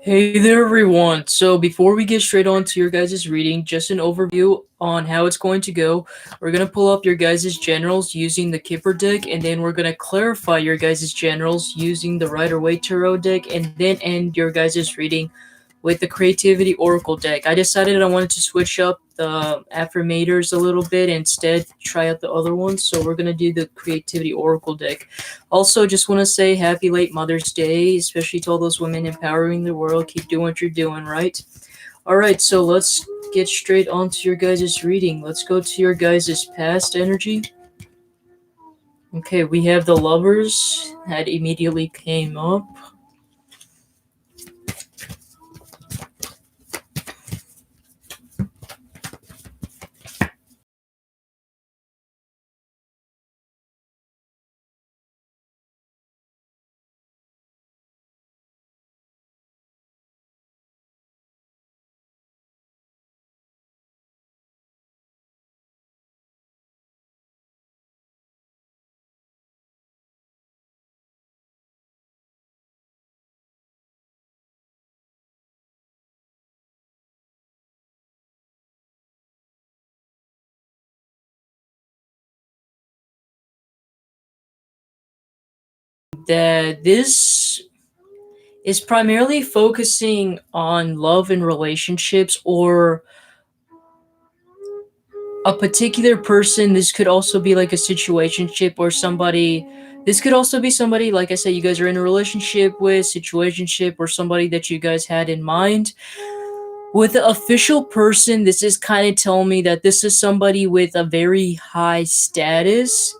Hey there, everyone. So, before we get straight on to your guys' reading, just an overview on how it's going to go. We're going to pull up your guys' generals using the Kipper deck, and then we're going to clarify your guys' generals using the Rider-Waite Tarot deck, and then end your guys' reading with the Creativity Oracle deck. I decided I wanted to switch up the affirmators a little bit, instead try out the other ones, so we're going to do the Creativity Oracle deck. Also, just want to say happy late Mother's Day, especially to all those women empowering the world. Keep doing what you're doing, right? Alright, so let's get straight on to your guys' reading. Let's go to your guys' past energy. Okay, we have the Lovers that immediately came up. That this is primarily focusing on love and relationships, or a particular person. This could also be like a situationship or somebody. This could also be somebody, like I said, you guys are in a relationship with, situationship, or somebody that you guys had in mind. With the official person, this is kind of telling me that this is somebody with a very high status.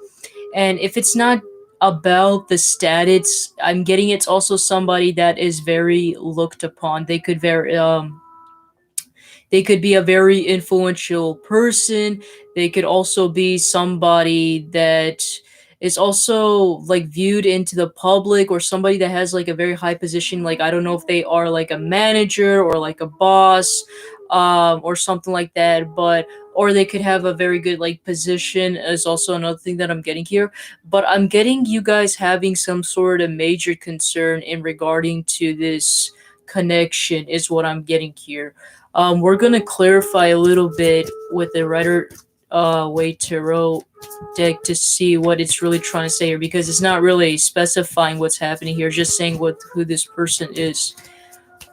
And if it's not about the status, I'm getting it's also somebody that is very looked upon. They could be a very influential person. They could also be somebody that is also like viewed into the public, or somebody that has like a very high position. Like, I don't know if they are like a manager or like a boss, or something like that. But or they could have a very good like position, is also another thing that I'm getting here. But I'm getting you guys having some sort of major concern in regarding to this connection, is what I'm getting here. We're gonna clarify a little bit with the Rider Waite Tarot deck to see what it's really trying to say here, because it's not really specifying what's happening here, just saying who this person is.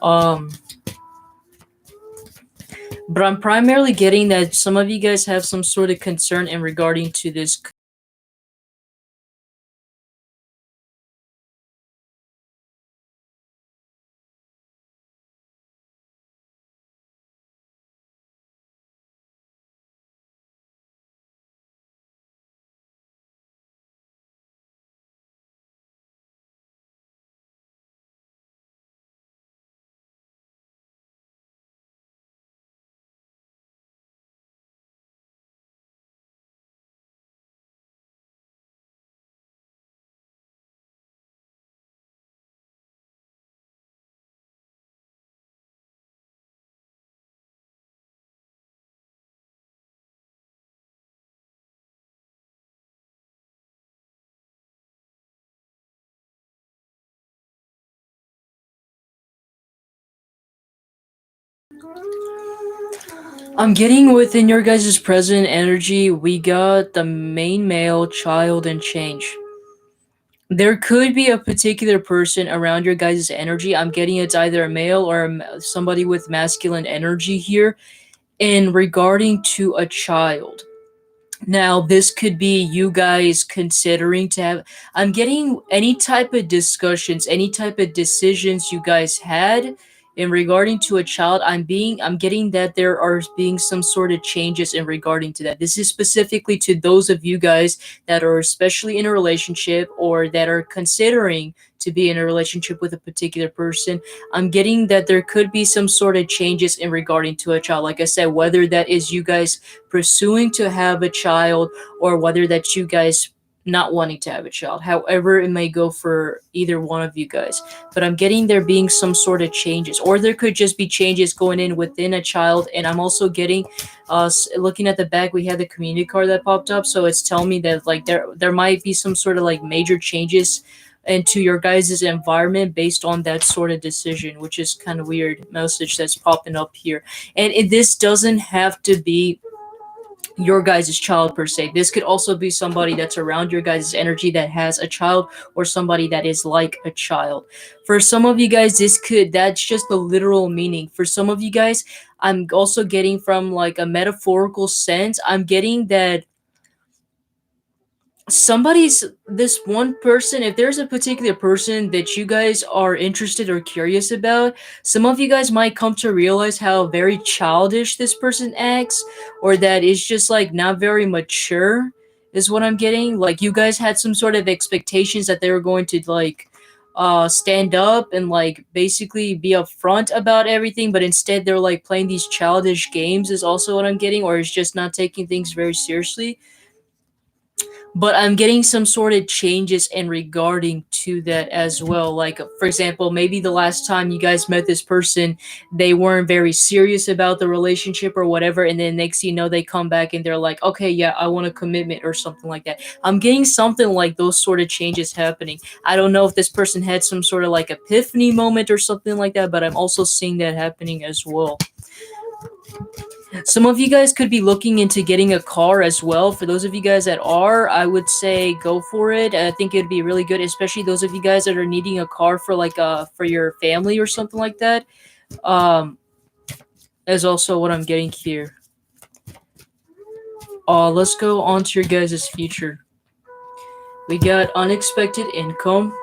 Um, but I'm primarily getting that some of you guys have some sort of concern in regarding to this. I'm getting within your guys' present energy, we got the main male, child, and change. There could be a particular person around your guys' energy. I'm getting it's either a male or somebody with masculine energy here, in regarding to a child. Now, this could be you guys considering to have. I'm getting any type of discussions, any type of decisions you guys had in regarding to a child. I'm getting that there are being some sort of changes in regarding to that. This is specifically to those of you guys that are especially in a relationship, or that are considering to be in a relationship with a particular person. I'm getting that there could be some sort of changes in regarding to a child. Like I said, whether that is you guys pursuing to have a child, or whether that's you guys not wanting to have a child. However, it may go for either one of you guys. But I'm getting there being some sort of changes, or there could just be changes going in within a child. And I'm also getting, looking at the back, we had the community card that popped up, so it's telling me that like there might be some sort of like major changes into your guys' environment based on that sort of decision, which is kind of weird message that's popping up here. And this doesn't have to be your guys' child per se. This could also be somebody that's around your guys' energy that has a child, or somebody that is like a child. For some of you guys, that's just the literal meaning. For some of you guys, I'm also getting from like a metaphorical sense, I'm getting that somebody's this one person, if there's a particular person that you guys are interested or curious about, some of you guys might come to realize how very childish this person acts, or that is just like not very mature, is what I'm getting. Like you guys had some sort of expectations that they were going to like stand up and like basically be upfront about everything, but instead they're like playing these childish games, is also what I'm getting, or is just not taking things very seriously. But I'm getting some sort of changes in regarding to that as well. Like, for example, maybe the last time you guys met this person, they weren't very serious about the relationship or whatever, and then next you know they come back and they're like, okay, yeah, I want a commitment or something like that. I'm getting something like those sort of changes happening. I don't know if this person had some sort of like epiphany moment or something like that, but I'm also seeing that happening as well. Some of you guys could be looking into getting a car as well. For those of you guys that are, I would say go for it. I think it'd be really good, especially those of you guys that are needing a car for like for your family or something like that. Um, is also what I'm getting here. Let's go on to your guys' future. We got unexpected income,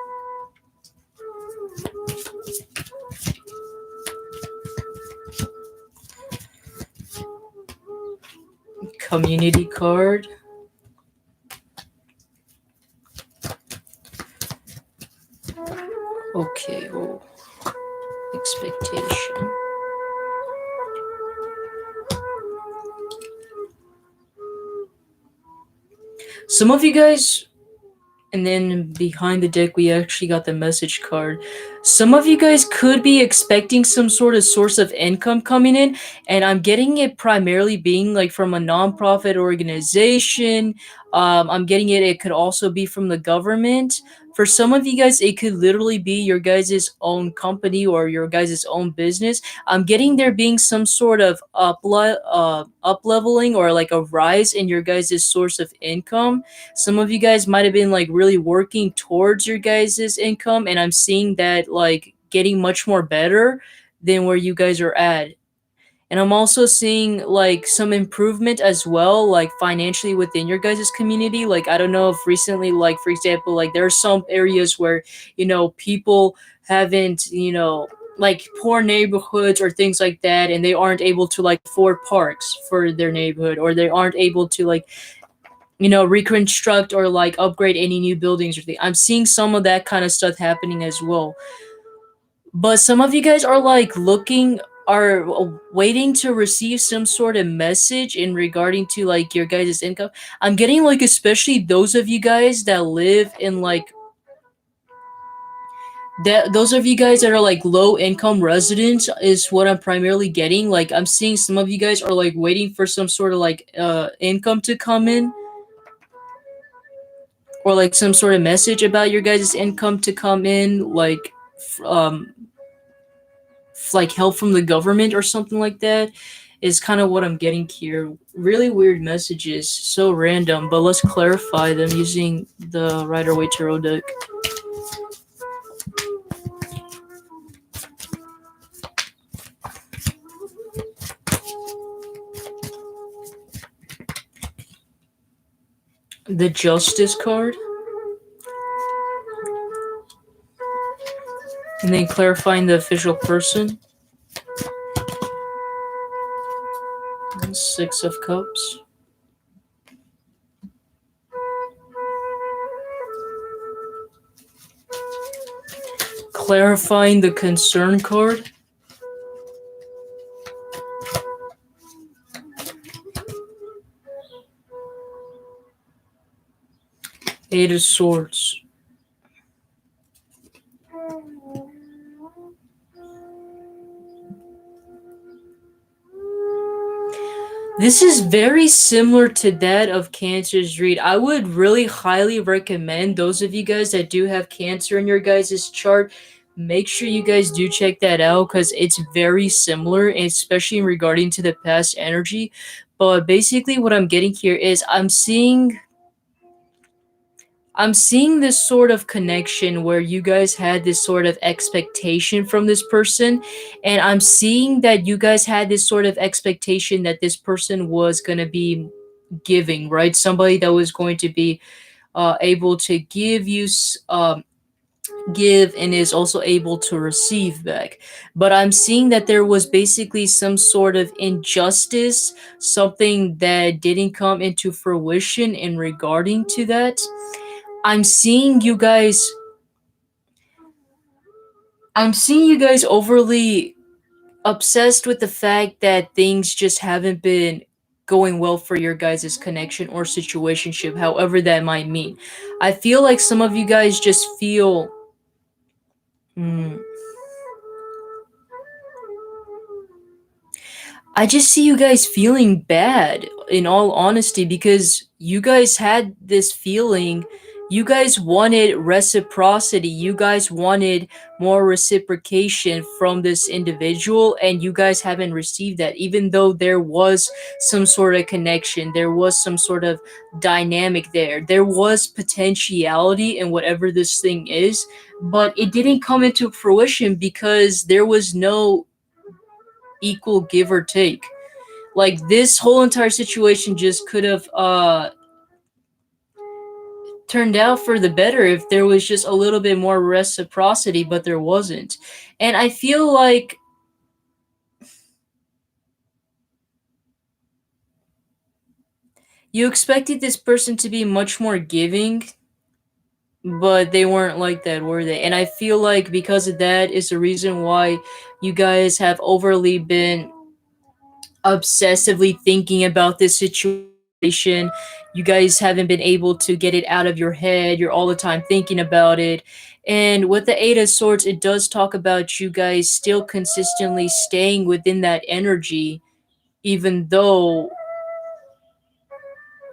community card, okay, oh, expectation. Some of you guys, and then behind the deck, we actually got the message card. Some of you guys could be expecting some sort of source of income coming in, and I'm getting it primarily being like from a nonprofit organization. I'm getting it. It could also be from the government. For some of you guys, it could literally be your guys' own company or your guys' own business. I'm getting there being some sort of up leveling or like a rise in your guys' source of income. Some of you guys might have been like really working towards your guys' income, and I'm seeing that like getting much more better than where you guys are at. And I'm also seeing like some improvement as well, like financially within your guys' community. Like I don't know if recently, like for example, like there are some areas where, people haven't, like poor neighborhoods or things like that, and they aren't able to like afford parks for their neighborhood, or they aren't able to like reconstruct or like upgrade any new buildings or things. I'm seeing some of that kind of stuff happening as well. But some of you guys are like are waiting to receive some sort of message in regarding to like your guys' income. I'm getting like especially those of you guys that live in like that those of you guys that are like low income residents is what I'm primarily getting. Like I'm seeing some of you guys are like waiting for some sort of like income to come in, or like some sort of message about your guys' income to come in, like like help from the government or something like that, is kind of what I'm getting here. Really weird messages, so random, but let's clarify them using the Rider Waite Tarot deck. The Justice card, and then clarifying the official person. And Six of Cups. Clarifying the concern card. Eight of Swords. This is very similar to that of Cancer's read. I would really highly recommend those of you guys that do have Cancer in your guys' chart, make sure you guys do check that out because it's very similar, especially regarding to the past energy. But basically, what I'm getting here is I'm seeing this sort of connection where you guys had this sort of expectation from this person, and I'm seeing that you guys had this sort of expectation that this person was going to be giving, right? Somebody that was going to be able to give and is also able to receive back. But I'm seeing that there was basically some sort of injustice, something that didn't come into fruition in regarding to that. I'm seeing you guys I'm seeing you guys overly obsessed with the fact that things just haven't been going well for your guys' connection or situationship, however that might mean. I feel like some of you guys just feel hmm, I just see you guys feeling bad, in all honesty, because you guys had this feeling. You guys wanted reciprocity. You guys wanted more reciprocation from this individual, and you guys haven't received that, even though there was some sort of connection. There was some sort of dynamic there. There was potentiality in whatever this thing is, but it didn't come into fruition because there was no equal give or take. Like this whole entire situation just could have turned out for the better if there was just a little bit more reciprocity, but there wasn't. And I feel like you expected this person to be much more giving, but they weren't like that, were they? And I feel like because of that is the reason why you guys have overly been obsessively thinking about this situation. You guys haven't been able to get it out of your head. You're all the time thinking about it. And with the Eight of Swords, it does talk about you guys still consistently staying within that energy, even though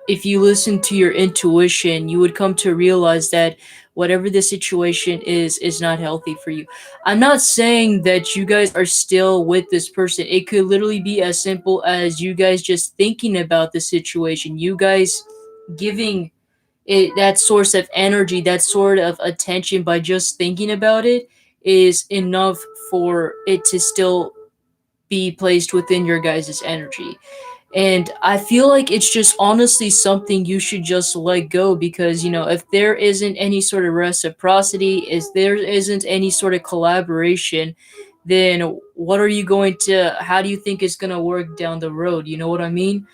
if you listen to your intuition, you would come to realize that whatever the situation is not healthy for you. I'm not saying that you guys are still with this person. It could literally be as simple as you guys just thinking about the situation. You guys giving it that source of energy, that sort of attention by just thinking about it is enough for it to still be placed within your guys' energy. And I feel like it's just honestly something you should just let go because, if there isn't any sort of reciprocity, if there isn't any sort of collaboration, then how do you think it's going to work down the road? You know what I mean?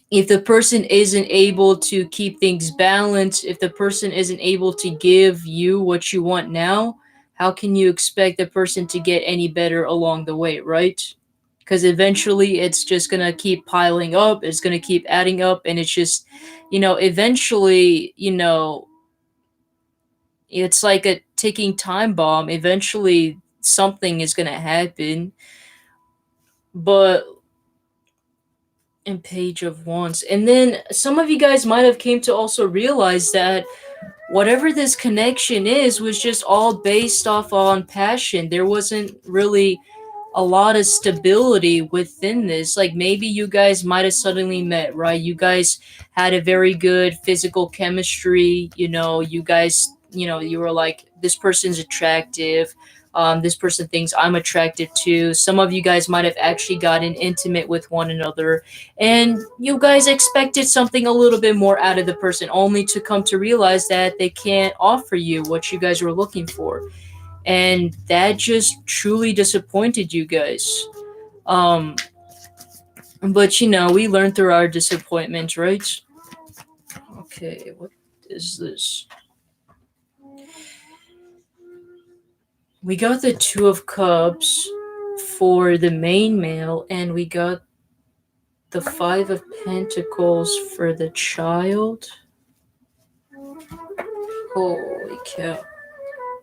If the person isn't able to keep things balanced, if the person isn't able to give you what you want now, how can you expect the person to get any better along the way, right? Because eventually it's just going to keep piling up, it's going to keep adding up, and it's just, eventually, it's like a ticking time bomb. Eventually something is going to happen. But in Page of Wands, and then some of you guys might have came to also realize that whatever this connection is was just all based off on passion. There wasn't really a lot of stability within this. Like maybe you guys might have suddenly met, right? You guys had a very good physical chemistry. You guys, you were like, this person's attractive. This person thinks I'm attractive too. Some of you guys might have actually gotten intimate with one another, and you guys expected something a little bit more out of the person, only to come to realize that they can't offer you what you guys were looking for, and that just truly disappointed you guys. Um, but we learned through our disappointments, right? Okay, what is this? We got the Two of Cups for the main male, and we got the Five of Pentacles for the child. Holy cow.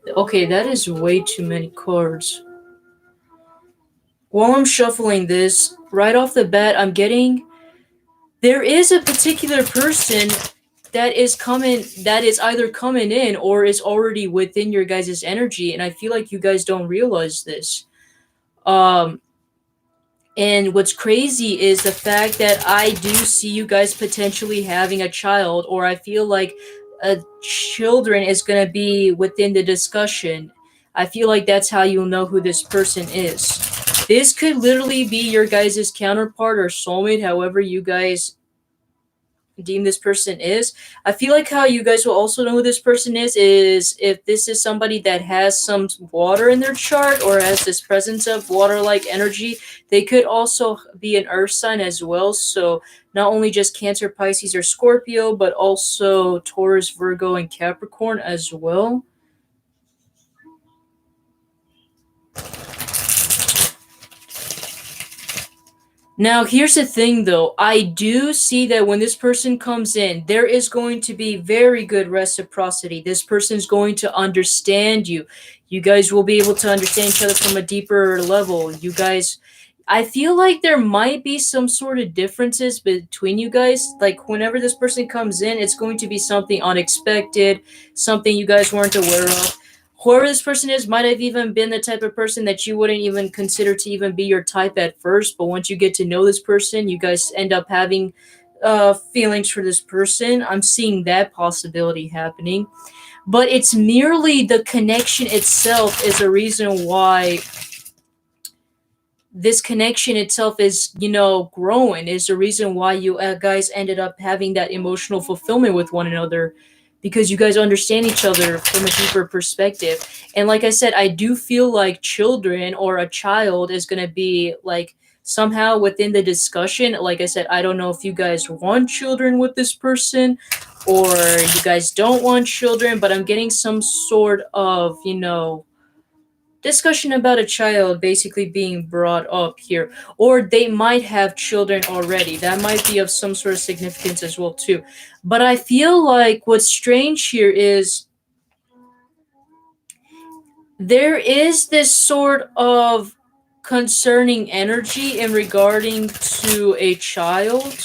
Okay, that is way too many cards. while I'm shuffling this, right off the bat, I'm getting there is a particular person that is either coming in or is already within your guys' energy, and I feel like you guys don't realize this. Um, and what's crazy is the fact that I do see you guys potentially having a child, or I feel like a children is gonna be within the discussion. I feel like that's how you'll know who this person is. This could literally be your guys' counterpart or soulmate, however you guys deem this person is. I feel like how you guys will also know who this person is if this is somebody that has some water in their chart or has this presence of water like energy. They could also be an earth sign as well. So not only just Cancer, Pisces, or Scorpio, but also Taurus, Virgo, and Capricorn as well. Now, here's the thing though. I do see that when this person comes in, there is going to be very good reciprocity. This person's going to understand you. You guys will be able to understand each other from a deeper level. You guys, I feel like there might be some sort of differences between you guys. Like, whenever this person comes in, it's going to be something unexpected, something you guys weren't aware of. Whoever this person is might have even been the type of person that you wouldn't even consider to even be your type at first, but once you get to know this person, you guys end up having feelings for this person. I'm seeing that possibility happening, but it's merely the connection itself is a reason why this connection itself is, growing, is the reason why you guys ended up having that emotional fulfillment with one another, because you guys understand each other from a deeper perspective. And like I said, I do feel like children or a child is going to be like somehow within the discussion. Like I said, I don't know if you guys want children with this person or you guys don't want children, but I'm getting some sort of, discussion about a child basically being brought up here, or they might have children already. That might be of some sort of significance as well too. But I feel like what's strange here is there is this sort of concerning energy in regarding to a child,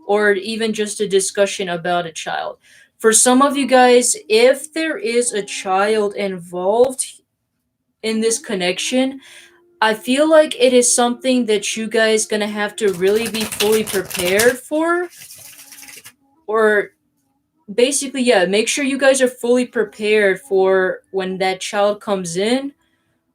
or even just a discussion about a child. For some of you guys, if there is a child involved in this connection, I feel like it is something that you guys gonna have to really be fully prepared for, or basically, yeah, make sure you guys are fully prepared for when that child comes in,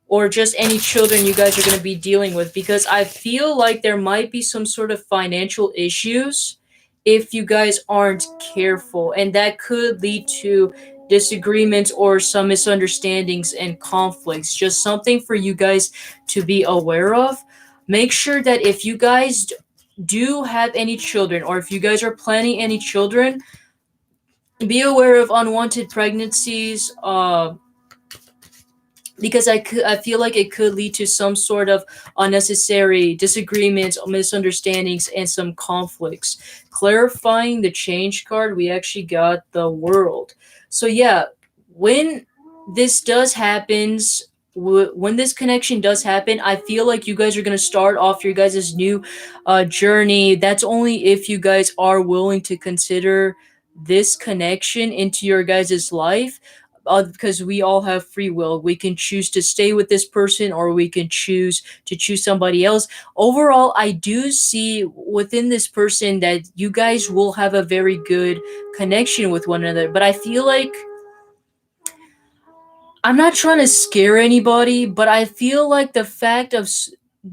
or just any children you guys are going to be dealing with, because I feel like there might be some sort of financial issues if you guys aren't careful, and that could lead to disagreements or some misunderstandings and conflicts. Just something for you guys to be aware of. Make sure that if you guys do have any children, or if you guys are planning any children, be aware of unwanted pregnancies, because I feel like it could lead to some sort of unnecessary disagreements, misunderstandings, and some conflicts. Clarifying the change card, we actually got the world. So yeah, when this does happens, when this connection does happen, I feel like you guys are going to start off your guys' new journey. That's only if you guys are willing to consider this connection into your guys' life, because we all have free will. We can choose to stay with this person, or we can choose to choose somebody else. Overall, I do see within this person that you guys will have a very good connection with one another. But I feel like I'm not trying to scare anybody, but I feel like the fact of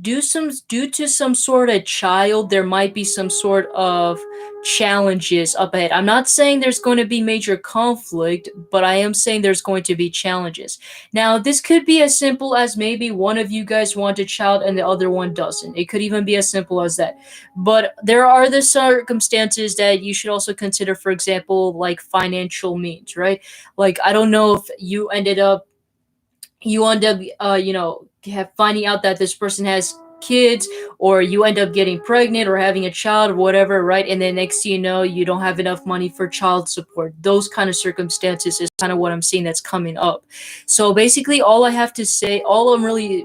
due to some sort of child, there might be some sort of challenges up ahead. I'm not saying there's going to be major conflict, but I am saying there's going to be challenges. Now, this could be as simple as maybe one of you guys want a child and the other one doesn't. It could even be as simple as that. But there are the circumstances that you should also consider, for example, like financial means, right? Like, I don't know if you end up finding out that this person has kids, or you end up getting pregnant or having a child or whatever, right? And then next thing you know, you don't have enough money for child support. Those kind of circumstances is kind of what I'm seeing that's coming up. So basically, all I have to say, all I'm really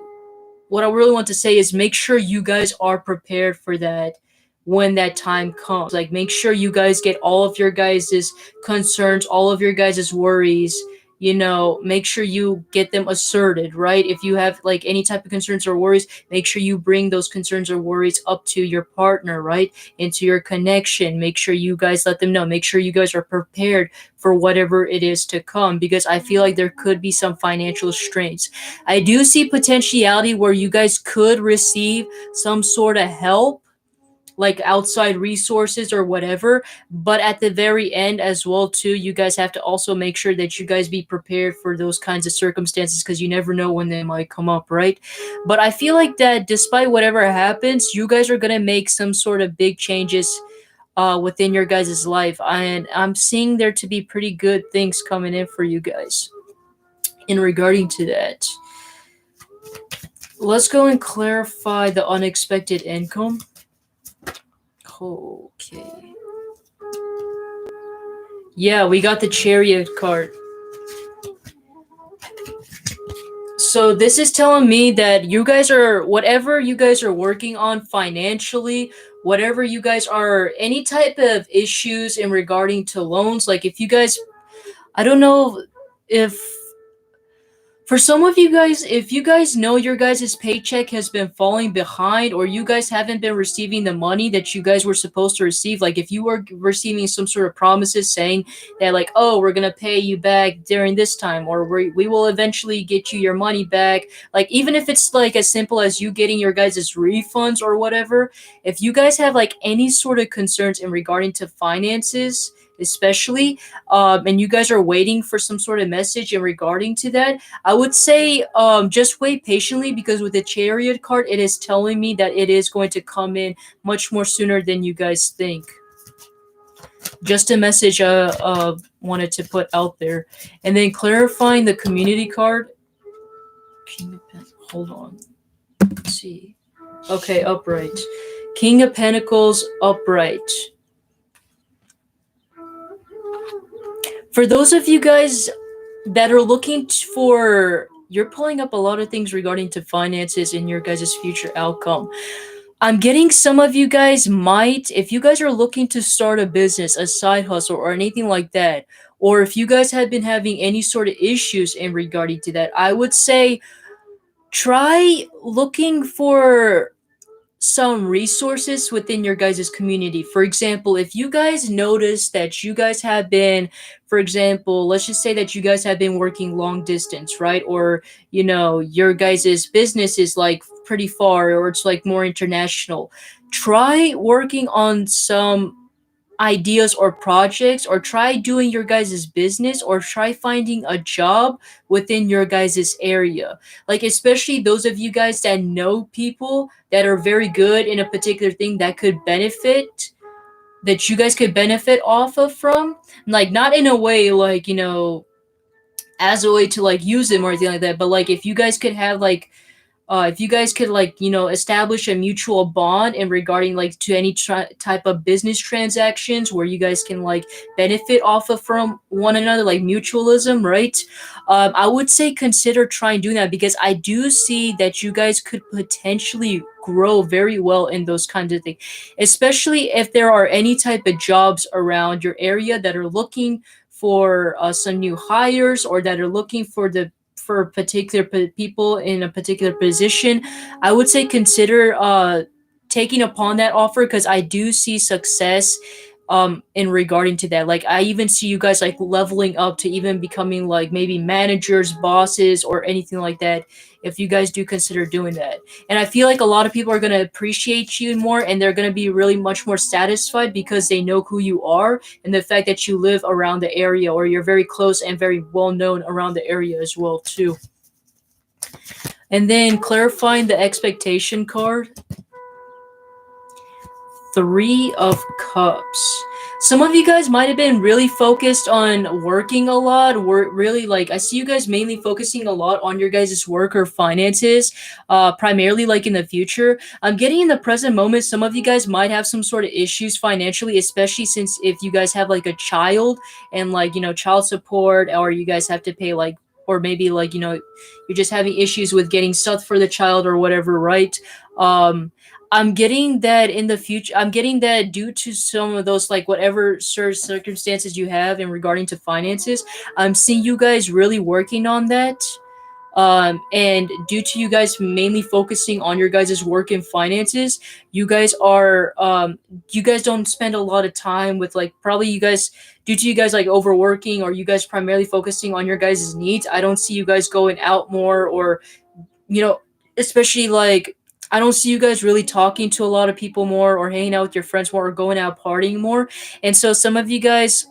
what I really want to say is make sure you guys are prepared for that when that time comes. Like, make sure you guys get all of your guys' concerns, all of your guys' worries. Make sure you get them asserted, right? If you have like any type of concerns or worries, make sure you bring those concerns or worries up to your partner, right? Into your connection. Make sure you guys let them know. Make sure you guys are prepared for whatever it is to come, because I feel like there could be some financial strains. I do see potentiality where you guys could receive some sort of help, like outside resources or whatever, but at the very end as well too, you guys have to also make sure that you guys be prepared for those kinds of circumstances, because you never know when they might come up, right? But I feel like that despite whatever happens, you guys are going to make some sort of big changes within your guys' life, and I'm seeing there to be pretty good things coming in for you guys in regarding to that. Let's go and clarify the unexpected income. Okay. Yeah, we got the Chariot card. So this is telling me that you guys are, whatever you guys are working on financially, whatever you guys are, any type of issues in regarding to loans, like if you guys, I don't know if for some of you guys, if you guys know your guys' paycheck has been falling behind, or you guys haven't been receiving the money that you guys were supposed to receive, like if you were receiving some sort of promises saying that, like, oh, we're going to pay you back during this time, or we will eventually get you your money back, like even if it's like as simple as you getting your guys' refunds or whatever, if you guys have like any sort of concerns in regarding to finances, especially, and you guys are waiting for some sort of message in regarding to that, I would say just wait patiently, because with the Chariot card, it is telling me that it is going to come in much more sooner than you guys think. Just a message wanted to put out there. And then clarifying the community card. Hold on. Let's see. Okay, upright. King of Pentacles, upright. For those of you guys that are looking for, you're pulling up a lot of things regarding to finances in your guys' future outcome. I'm getting some of you guys might, if you guys are looking to start a business, a side hustle, or anything like that, or if you guys have been having any sort of issues in regarding to that, I would say try looking for some resources within your guys' community. For example, if you guys notice that you guys have been, for example, let's just say that you guys have been working long distance, right? Or, your guys' business is like pretty far, or it's like more international. Try working on some ideas or projects, or try doing your guys' business, or try finding a job within your guys' area, like especially those of you guys that know people that are very good in a particular thing that could benefit, that you guys could benefit off of from, like not in a way like as a way to like use them or anything like that, but like if you guys could have like if you guys could like establish a mutual bond in regarding like to any type of business transactions where you guys can like benefit off of from one another, like mutualism, right? I would say consider trying doing that, because I do see that you guys could potentially grow very well in those kinds of things, especially if there are any type of jobs around your area that are looking for some new hires, or that are looking for particular people in a particular position. I would say consider taking upon that offer, because I do see success in regarding to that. Like I even see you guys like leveling up to even becoming like maybe managers, bosses, or anything like that, if you guys do consider doing that. And I feel like a lot of people are going to appreciate you more, and they're going to be really much more satisfied because they know who you are, and the fact that you live around the area, or you're very close and very well known around the area as well too. And then clarifying the expectation card. Three of Cups. Some of you guys might have been really focused on working a lot. Really, like I see you guys mainly focusing a lot on your guys' work or finances, primarily like in the future. I'm getting in the present moment, some of you guys might have some sort of issues financially, especially since if you guys have like a child and like child support, or you guys have to pay like or maybe like, you're just having issues with getting stuff for the child or whatever, right? um I'm getting that in the future. I'm getting that due to some of those, like, whatever circumstances you have in regarding to finances. I'm seeing you guys really working on that. And due to you guys mainly focusing on your guys' work and finances, you guys are you guys don't spend a lot of time with, like, probably you guys, due to you guys like overworking, or you guys primarily focusing on your guys' needs. I don't see you guys going out more, or, you know especially like, I don't see you guys really talking to a lot of people more, or hanging out with your friends more, or going out partying more. And so some of you guys,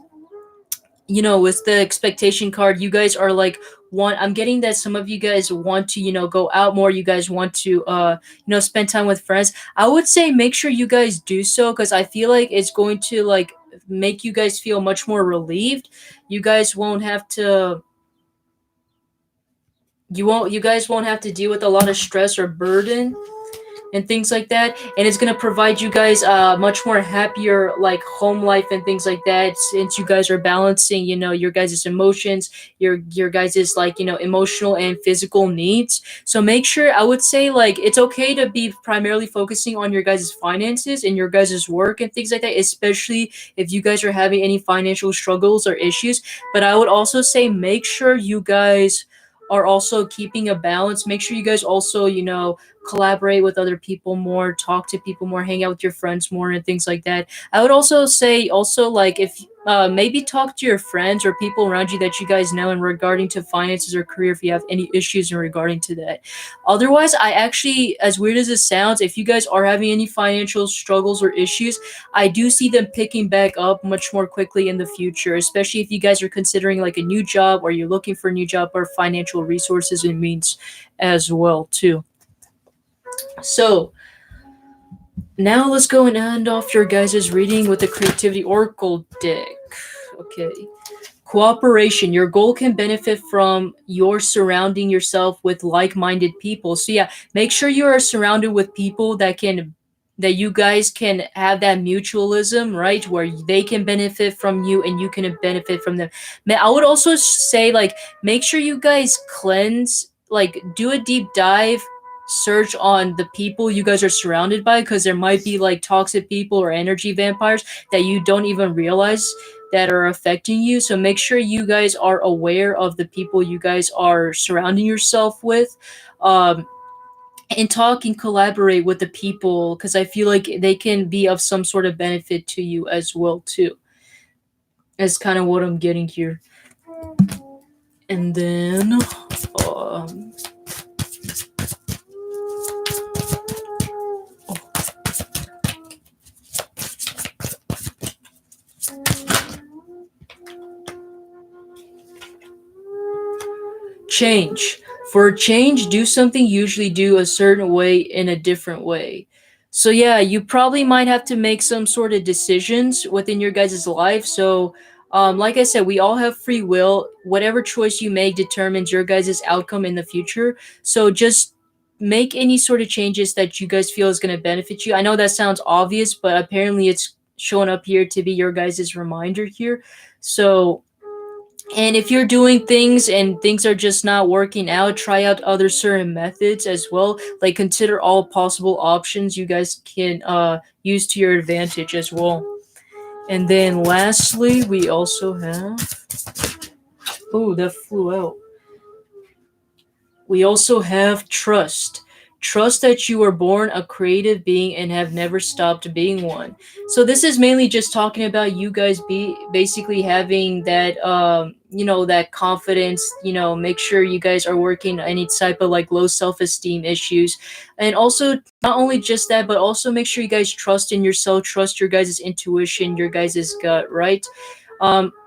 with the expectation card, you guys are like, want I'm getting that some of you guys want to, go out more. You guys want to, spend time with friends. I would say make sure you guys do so, because I feel like it's going to, like, make you guys feel much more relieved. You guys won't have to you guys won't have to deal with a lot of stress or burden and things like that. And it's going to provide you guys much more happier, like, home life and things like that, since you guys are balancing, your guys' emotions, your guys' like, emotional and physical needs. So make sure, I would say, like, it's okay to be primarily focusing on your guys' finances and your guys' work and things like that, especially if you guys are having any financial struggles or issues. But I would also say, make sure you guys are also keeping a balance. Make sure you guys also, collaborate with other people more, talk to people more, hang out with your friends more, and things like that. I would also say, also, like, if maybe talk to your friends or people around you that you guys know in regarding to finances or career, if you have any issues in regarding to that. Otherwise, I actually, as weird as it sounds, if you guys are having any financial struggles or issues, I do see them picking back up much more quickly in the future, especially if you guys are considering like a new job, or you're looking for a new job, or financial resources and means as well too. So now let's go and end off your guys' reading with the Creativity Oracle deck. Okay. Cooperation. Your goal can benefit from your surrounding yourself with like-minded people. So yeah, make sure you are surrounded with people that you guys can have that mutualism, right? Where they can benefit from you and you can benefit from them. I would also say, like, make sure you guys cleanse, like, do a deep dive search on the people you guys are surrounded by, because there might be like toxic people or energy vampires that you don't even realize that are affecting you. So make sure you guys are aware of the people you guys are surrounding yourself with. And talk and collaborate with the people, because I feel like they can be of some sort of benefit to you as well too. That's kind of what I'm getting here. And then change. For a change, do something you usually do a certain way in a different way. So yeah, you probably might have to make some sort of decisions within your guys' life. So like I said, we all have free will. Whatever choice you make determines your guys' outcome in the future. So just make any sort of changes that you guys feel is going to benefit you. I know that sounds obvious, but apparently it's showing up here to be your guys' reminder here. So, and if you're doing things and things are just not working out, try out other certain methods as well. Like, consider all possible options you guys can use to your advantage as well. And then lastly, we also have, oh, that flew out. We also have trust. Trust that you were born a creative being and have never stopped being one. So this is mainly just talking about you guys basically having that that confidence, make sure you guys are working any type of like low self-esteem issues. And also, not only just that, but also make sure you guys trust in yourself, trust your guys' intuition, your guys' gut, right?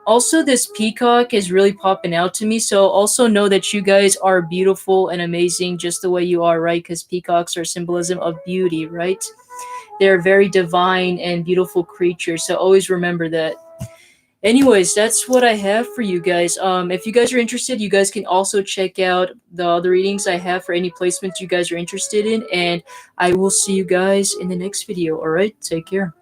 Also, this peacock is really popping out to me. So also know that you guys are beautiful and amazing just the way you are, right? Because peacocks are symbolism of beauty, right? They're very divine and beautiful creatures. So always remember that. Anyways, that's what I have for you guys. If you guys are interested, you guys can also check out the other readings I have for any placements you guys are interested in. And I will see you guys in the next video. All right, take care.